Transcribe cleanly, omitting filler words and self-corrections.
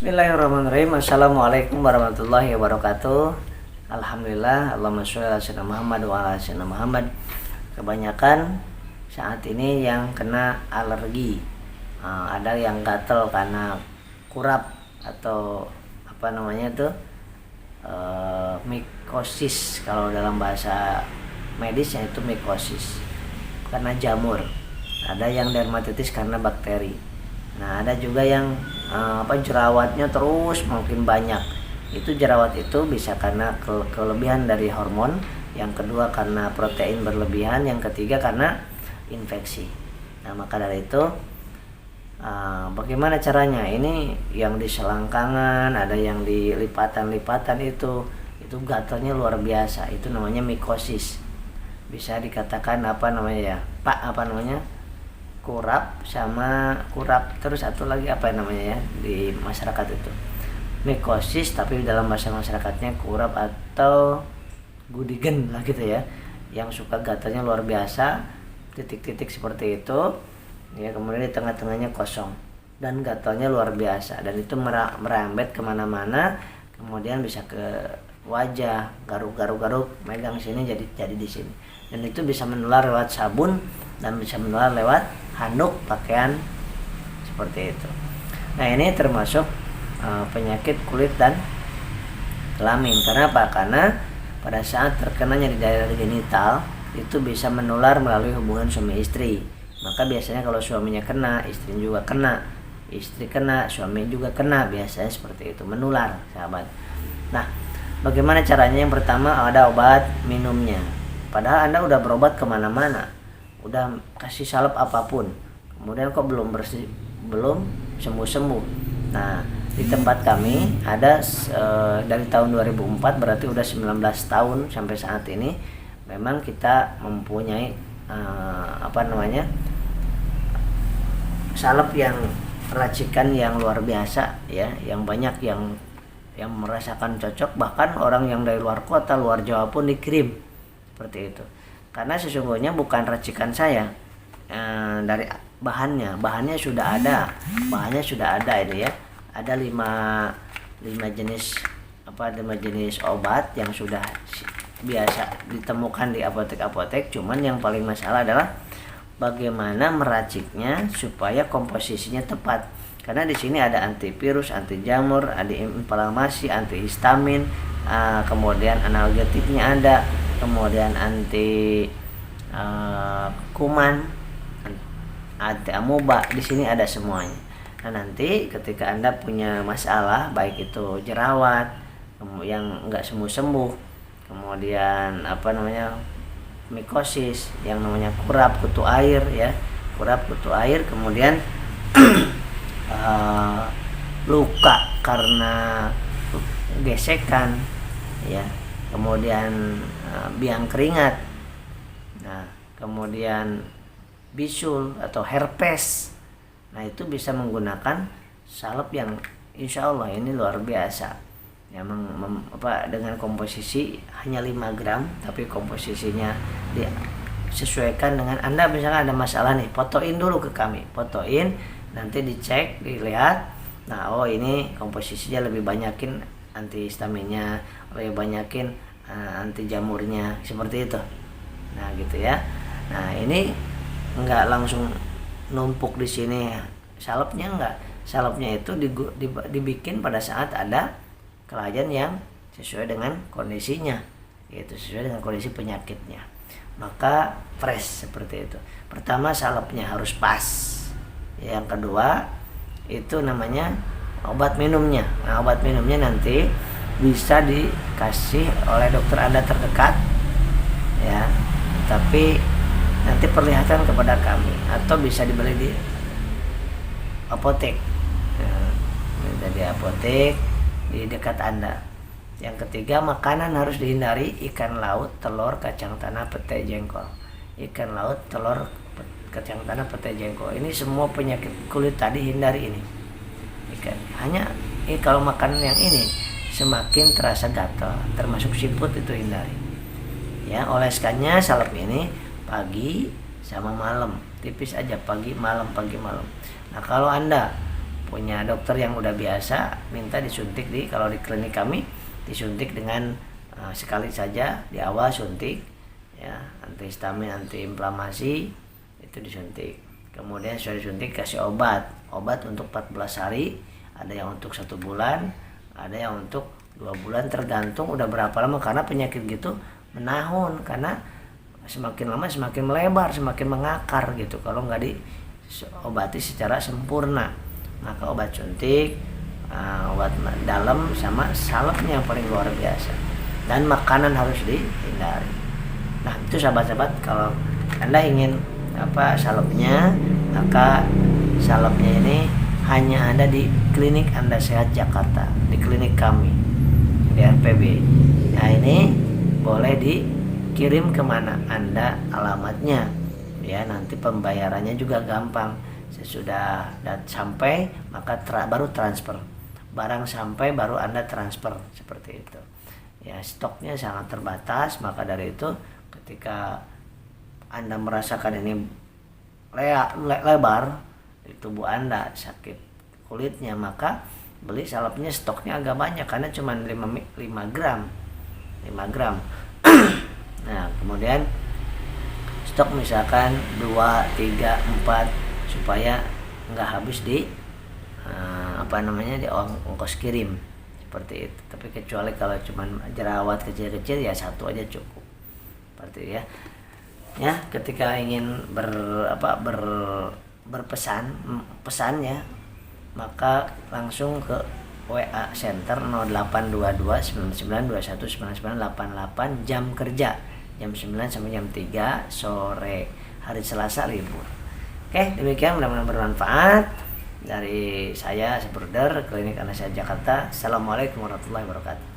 Bismillahirrahmanirrahim. Assalamualaikum warahmatullahi wabarakatuh. Alhamdulillah, Allahumma sholli ala sayyidina Muhammad wa ala sayyidina Muhammad. Kebanyakan saat ini yang kena alergi, ada yang gatel karena kurap atau apa namanya itu mikosis, kalau dalam bahasa medisnya itu mikosis karena jamur. Ada yang dermatitis karena bakteri. Nah, ada juga yang jerawatnya terus makin banyak. Itu jerawat itu bisa karena kelebihan dari hormon, yang kedua karena protein berlebihan, yang ketiga karena infeksi. Nah, maka dari itu bagaimana caranya? Ini yang di selangkangan, ada yang di lipatan-lipatan, itu gatalnya luar biasa. Itu namanya mikosis. Bisa dikatakan kurap terus satu lagi namanya di masyarakat itu mikosis, tapi dalam bahasa masyarakatnya kurap atau gudigen lah gitu ya, yang suka gatalnya luar biasa, titik-titik seperti itu ya, kemudian di tengah-tengahnya kosong dan gatalnya luar biasa, dan itu merambet kemana-mana, kemudian bisa ke wajah, garuk-garuk, megang sini jadi di sini, dan itu bisa menular lewat sabun dan bisa menular lewat handuk pakaian seperti itu. Nah, ini termasuk penyakit kulit dan kelamin. Karena apa? Karena pada saat terkenanya di daerah genital itu bisa menular melalui hubungan suami istri. Maka biasanya kalau suaminya kena, istri juga kena, istri kena, suami juga kena, biasanya seperti itu, menular, sahabat. Nah, bagaimana caranya? Yang pertama, ada obat minumnya. Padahal Anda udah berobat kemana-mana, udah kasih salep apapun, kemudian kok belum sembuh. Nah, di tempat kami ada dari tahun 2004, berarti udah 19 tahun sampai saat ini, memang kita mempunyai salep yang racikan yang luar biasa ya, yang banyak yang merasakan cocok, bahkan orang yang dari luar kota, luar Jawa pun dikirim seperti itu. Karena sesungguhnya bukan racikan saya, dari bahannya sudah ada, ini ya, ada 5 jenis 5 jenis obat yang sudah biasa ditemukan di apotek. Cuman yang paling masalah adalah bagaimana meraciknya supaya komposisinya tepat. Karena di sini ada antivirus, anti jamur, anti-inflamasi, antihistamin, kemudian analgetiknya ada, kemudian anti kuman, anti amoeba, di sini ada semuanya. Nah, nanti ketika Anda punya masalah, baik itu jerawat yang enggak sembuh-sembuh, kemudian mikosis, yang namanya kurap kutu air ya, kemudian luka karena gesekan ya, kemudian biang keringat, nah kemudian bisul atau herpes. Nah, itu bisa menggunakan salep yang insya Allah ini luar biasa ya, dengan komposisi hanya 5 gram, tapi komposisinya disesuaikan dengan Anda. Misalnya ada masalah nih, fotoin dulu ke kami, nanti dicek, dilihat, nah ini komposisinya lebih banyakin antihistaminnya, lebih banyakin anti jamurnya, seperti itu. Nah, gitu ya. Nah, ini enggak langsung numpuk di sini salepnya, enggak. Salepnya itu dibikin pada saat ada klien yang sesuai dengan kondisinya, yaitu sesuai dengan kondisi penyakitnya. Maka fresh seperti itu. Pertama, salepnya harus pas. Yang kedua, itu namanya obat minumnya. Nah, obat minumnya nanti bisa dikasih oleh dokter Anda terdekat ya, tapi nanti perlihatkan kepada kami, atau bisa dibeli di apotek, di apotek di dekat Anda. Yang ketiga, makanan harus dihindari: ikan laut, telur, kacang tanah, pete, jengkol. Ikan laut, telur, kacang tanah, pete, jengkol. Ini semua penyakit kulit tadi hindari ini. Hanya kalau makanan yang ini semakin terasa gatal, termasuk siput, itu hindari. Ya, oleskannya salep ini pagi sama malam, tipis aja, pagi malam. Nah, kalau Anda punya dokter yang udah biasa, minta disuntik kalau di klinik kami disuntik dengan sekali saja di awal suntik ya, antihistamin, antiinflamasi itu disuntik. Kemudian sudah disuntik kasih obat untuk 14 hari, ada yang untuk 1 bulan, ada yang untuk 2 bulan, tergantung udah berapa lama, karena penyakit gitu menahun, karena semakin lama semakin melebar, semakin mengakar gitu kalau nggak diobati secara sempurna. Maka obat suntik, obat dalam sama salepnya yang paling luar biasa, dan makanan harus dihindari. Nah itu sahabat-sahabat, kalau Anda ingin salepnya, maka salepnya ini hanya ada di klinik Anda Sehat Jakarta, di klinik kami di RPB. Nah ini boleh dikirim kemana Anda alamatnya ya, nanti pembayarannya juga gampang. Sesudah sampai maka baru transfer, barang sampai baru Anda transfer, seperti itu ya. Stoknya sangat terbatas, maka dari itu ketika Anda merasakan ini lebar di tubuh Anda, sakit kulitnya, maka beli salepnya, stoknya agak banyak karena cuma 5 gram. Nah kemudian stok misalkan 2, 3, 4 supaya nggak habis di di ongkos kirim, seperti itu. Tapi kecuali kalau cuma jerawat kecil-kecil ya 1 aja cukup, seperti ya. Ketika ingin berpesan ya, maka langsung ke WA Center 0822 9921 9988, jam kerja jam 9 sampai jam 3 sore, hari Selasa libur. Oke, demikian, mudah-mudahan bermanfaat dari saya, Bruder, Klinik Anda Sehat Jakarta. Assalamualaikum warahmatullahi wabarakatuh.